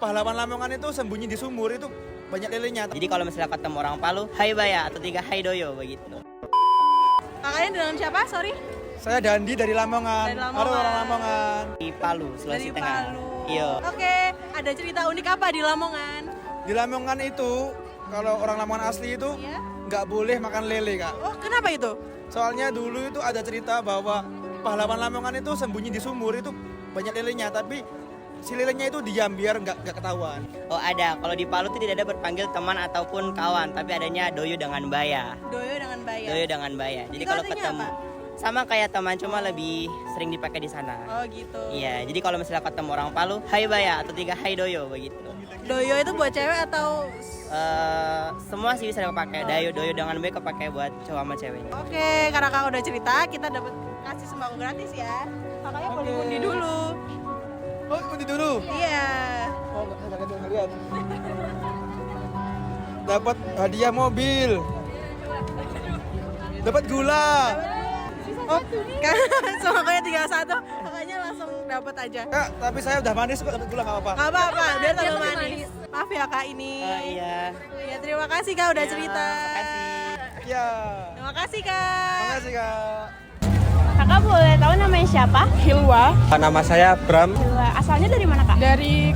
Pahlawan Lamongan itu sembunyi di sumur, itu banyak lelenya. Jadi kalau misalnya ketemu orang Palu, hai baya atau tiga hai doyo begitu. Kakaknya dengan siapa? Sorry. Saya Dandi dari Lamongan. Dari Lamongan. Halo orang Lamongan. Di Palu, Sulawesi Dari Tengah. Palu. Iya. Oke, ada cerita unik apa di Lamongan? Di Lamongan itu, kalau orang Lamongan asli itu Iya. nggak boleh makan lele, Kak. Oh, kenapa itu? Soalnya dulu itu ada cerita bahwa pahlawan Lamongan itu sembunyi di sumur, itu banyak lelenya, tapi si lelenya itu diam biar nggak ketahuan. Oh ada, kalau di Palu tuh tidak ada berpanggil teman ataupun kawan, tapi adanya doyo dengan baya. Doyo dengan bayar. Doyo dengan baya. Jadi Itu kalau artinya ketemu apa? sama kayak teman, cuma lebih sering dipakai di sana. Oh gitu. Iya, jadi kalau misalnya ketemu orang Palu, hai baya atau tiga hai doyo begitu. Doyo itu buat cewek atau? Semua sih bisa dipakai. Doyo dengan baya kepakai buat cowok sama cewek. Oke, karena kakak udah cerita, kita dapat kasih sembako gratis ya. Kakaknya boleh undi dulu. Oh, undi dulu. Iya. Oh, nggak lihat. Dapat hadiah mobil. Dapat gula. Oh, sembako tinggal satu, kakaknya langsung dapat aja. Kak, tapi saya udah manis kok, dapat gula nggak apa-apa. Gak apa-apa, biar tambah manis. Maaf ya kak ini. Iya. Ya terima kasih kak udah cerita. Makasih. Ya. Terima kasih kak. Makasih, Kak. Kakak boleh tahu namanya siapa? Hilwa, Nama saya Bram Asalnya dari mana kak? dari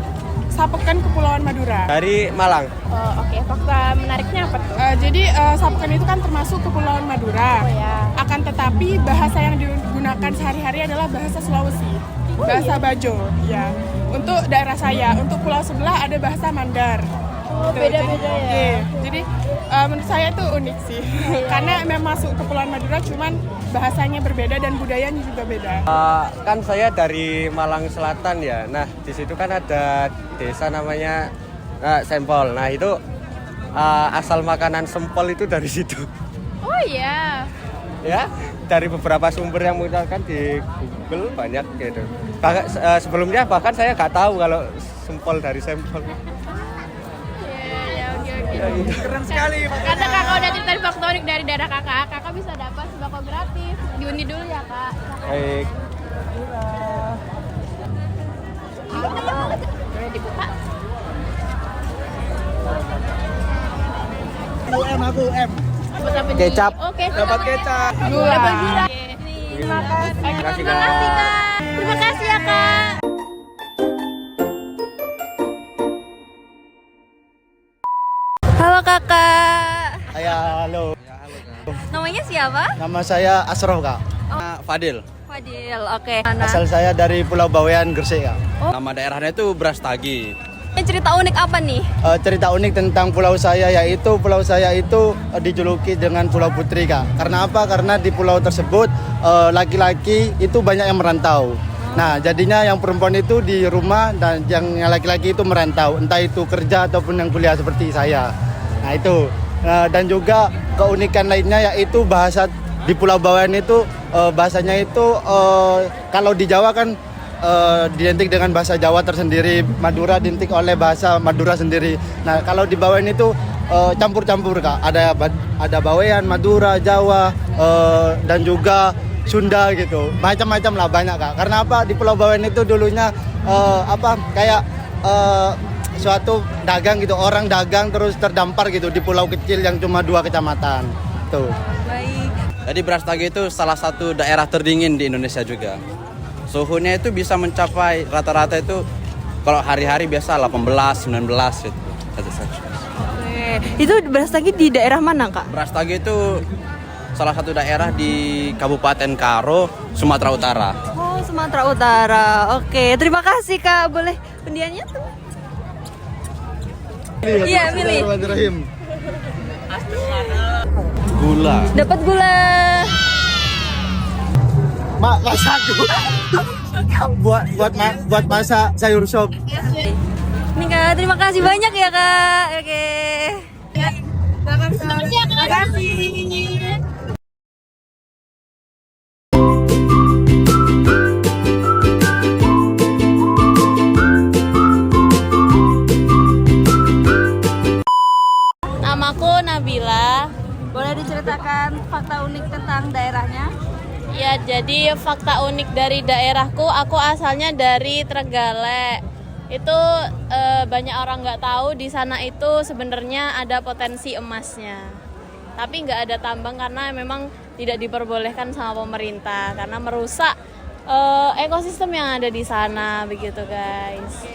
Sapekan, Kepulauan Madura. dari Malang. Oh, oke, fakta menariknya apa tuh? Jadi Sapekan itu kan termasuk Kepulauan Madura. Oh ya. Akan tetapi bahasa yang digunakan sehari-hari adalah bahasa Sulawesi, bahasa Bajo. Ya. Untuk daerah saya, untuk pulau sebelah ada bahasa Mandar. Oh, Gitu. beda-beda ya. Iya. Jadi menurut saya itu unik sih, karena memang masuk Kepulauan Madura, cuman bahasanya berbeda dan budayanya juga beda. Kan saya dari Malang Selatan ya. Nah, di situ kan ada desa namanya Sempol. Nah, itu asal makanan sempol itu dari situ. Oh iya. Ya, dari beberapa sumber yang menggunakan di Google banyak gitu. Sebelumnya bahkan saya nggak tahu kalau sempol dari Sempol. Ya, oke. Keren sekali. Karena kakak udah ceritain fakta unik dari daerah kakak, kakak bisa dapat sembako gratis. Diundi dulu ya kak. Baik. Boleh dibuka? Aku M. Dapat apa nih? Kecap. Oke. Dapat kecap. Dapat gula. Terima kasih. Terima kasih, Terima kasih Kak. kak. Terima kasih ya kak. Halo kakak. Halo. Namanya siapa? Nama saya Asrof, Kak. Fadil. Fadil. Oke. Asal saya dari Pulau Bawean, Gresik, Kak. Nama daerahnya itu Brastagi. Cerita unik apa nih? Cerita unik tentang pulau saya yaitu pulau saya itu dijuluki dengan Pulau Putri, Kak. Karena apa? Karena di pulau tersebut laki-laki itu banyak yang merantau. Nah, jadinya yang perempuan itu di rumah dan yang laki-laki itu merantau, entah itu kerja ataupun yang kuliah seperti saya. Nah, itu. Dan juga keunikan lainnya yaitu bahasa di Pulau Bawean itu bahasanya itu kalau di Jawa kan identik dengan bahasa Jawa tersendiri, Madura identik oleh bahasa Madura sendiri. Nah, kalau di Bawean itu campur-campur, Kak. Ada Bawean, Madura, Jawa dan juga Sunda gitu. Macam-macam lah, banyak, Kak. Karena apa? Di Pulau Bawean itu dulunya kayak suatu dagang gitu, orang dagang terus terdampar gitu di pulau kecil yang cuma 2 kecamatan. Tuh. Baik. Jadi Brastagi itu salah satu daerah terdingin di Indonesia juga. Suhunya itu bisa mencapai rata-rata itu kalau hari-hari biasa 18, 19 gitu. Oke. Itu Brastagi di daerah mana kak? Brastagi itu salah satu daerah di Kabupaten Karo, Sumatera Utara. Oh, Sumatera Utara. Oke, terima kasih kak. Boleh undiannya tuh? Iya, milih. Bismillahirrahmanirrahim. Gula. Dapat gula. Masak buat masak sayur sop. Nih kak, terima kasih banyak ya kak. Oke. Terima kasih. Namaku Nabila. Boleh diceritakan fakta unik tentang daerahnya? Ya, jadi fakta unik dari daerahku, aku asalnya dari Trenggalek. itu banyak orang nggak tahu di sana itu sebenarnya ada potensi emasnya. Tapi nggak ada tambang karena memang tidak diperbolehkan sama pemerintah karena merusak ekosistem yang ada di sana begitu guys.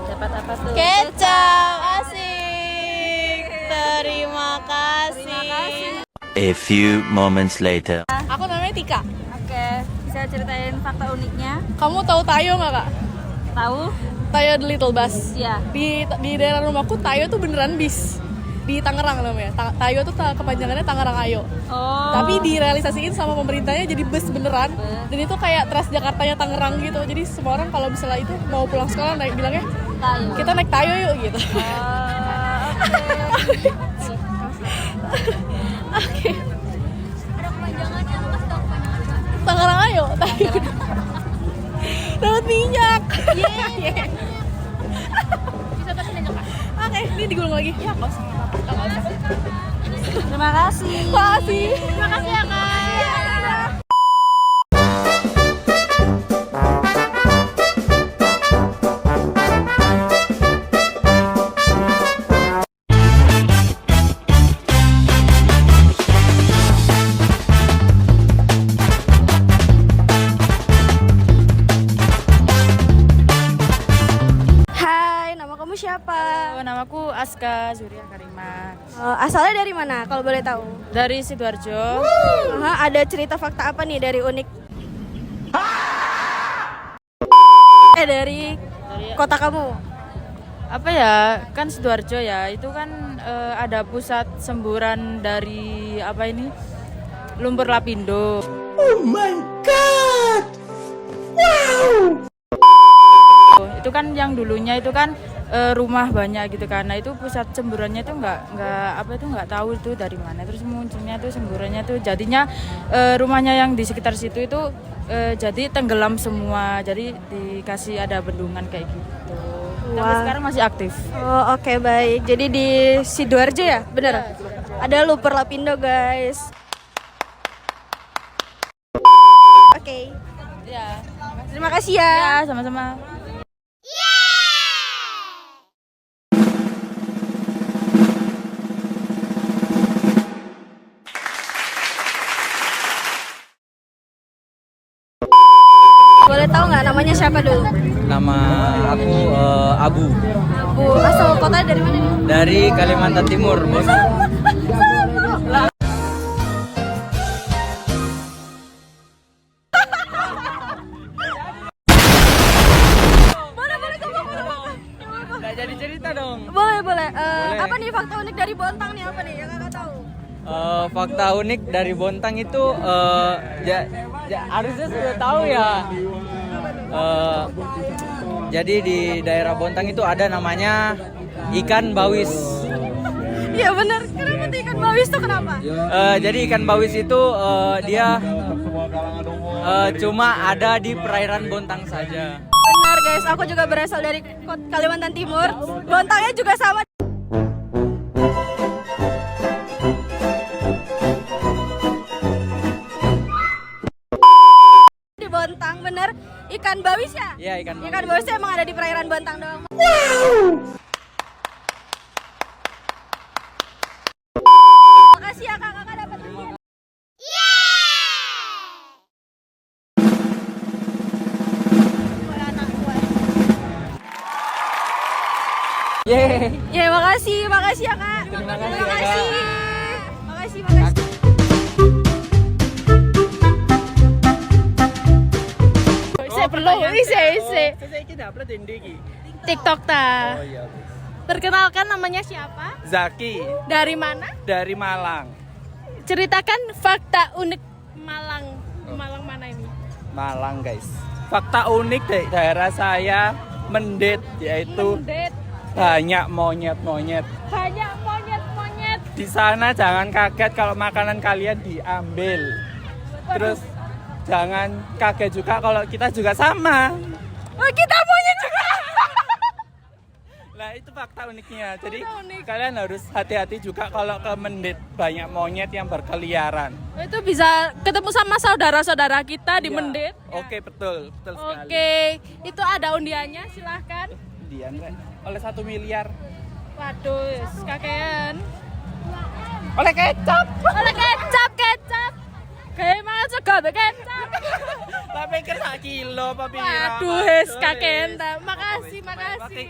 Dapat apa tuh? Kecap asik. Terima kasih. A few moments later. Aku namanya Tika. Oke, bisa ceritain fakta uniknya? Kamu tahu Tayo nggak kak? Tahu? Tayo the Little Bus. Iya. Di daerah rumahku Tayo tuh beneran bis. Di Tangerang namanya. Tayo tuh kepanjangannya Tangerang Ayo. Oh. Tapi direalisasiin sama pemerintahnya jadi bus beneran. Dan itu kayak Transjakartanya Tangerang gitu. Jadi semua orang kalau misalnya itu mau pulang sekolah bilangnya Tayo. kita naik Tayo yuk gitu. Oke. Ada kepanjangannya, lu kasih tahu kepanjangannya. Tangerang Ayo. Tayo. Dapat minyak. Yeay. Bisa terusin aja kak. Oke, ini digulung lagi. Ya, nggak usah. Terima kasih. Makasih. Terima kasih ya kak. Hai, nama kamu siapa? Namaku Aska Surya Karima. Asalnya dari mana kalau boleh tahu? Dari Sidoarjo. Ada cerita fakta apa nih dari unik? Dari kota kamu. Apa ya? Kan Sidoarjo ya. Itu kan ada pusat semburan dari apa ini? Lumpur Lapindo. Oh my god. Wow. Itu kan yang dulunya itu kan rumah banyak gitu kan. Nah itu pusat semburannya itu nggak tahu itu dari mana. Terus munculnya itu semburannya itu jadinya rumahnya yang di sekitar situ itu jadi tenggelam semua. Jadi dikasih ada bendungan kayak gitu. Sampai sekarang masih aktif. Oh, oke, baik. Jadi di Sidoarjo ya? Bener? Ada Lumpur Lapindo, guys. Oke. Ya. Terima kasih ya. Ya, sama-sama. Boleh tahu nggak namanya siapa dulu? Nama aku Abu Bu, asal kota dari mana nih? dari Kalimantan Timur, Bos. Nggak jadi cerita dong. Boleh. Apa nih fakta unik dari Bontang nih? Apa nih yang kakak tahu? Fakta unik dari Bontang itu harusnya sudah tahu ya. Jadi di daerah Bontang itu ada namanya ikan bawis. Iya benar. Kenapa tuh ikan bawis tuh kenapa? Jadi ikan bawis itu dia cuma ada di perairan Bontang saja. Benar guys, aku juga berasal dari Kalimantan Timur. Bontangnya juga sama. Di Bontang, bener? Ikan bawis ya? Iya, ikan bawis. Ikan bawis emang ada di perairan Bontang doang. Makasih ya kakak dapat. Ya, makasih ya kak. Terima kasih. Makasih. Saya perlu isi. TikTok ta. Oh iya. Perkenalkan namanya siapa? Zaki Dari mana? dari Malang. Ceritakan fakta unik Malang. Malang mana ini? Malang guys. Fakta unik dari daerah saya Mendet, yaitu Mendet. banyak monyet-monyet. Banyak monyet-monyet. Di sana jangan kaget kalau makanan kalian diambil. Terus jangan kaget juga kalau kita juga sama. Oh, kita monyet juga. Nah itu fakta uniknya. Jadi kalian harus hati-hati juga kalau ke Mendit, banyak monyet yang berkeliaran. Itu bisa ketemu sama saudara-saudara kita di Iya. Mendit. Oke, betul sekali. Oke, itu ada undiannya, silahkan. Dian, Rek. Oleh 1 miliar. Waduh, kakean. Oleh kecap. Oleh kecap. Kayak mana sego kecap. Lah pikir 1 kilo apa pira? Waduh, kakean ta. Makasih. Makasih.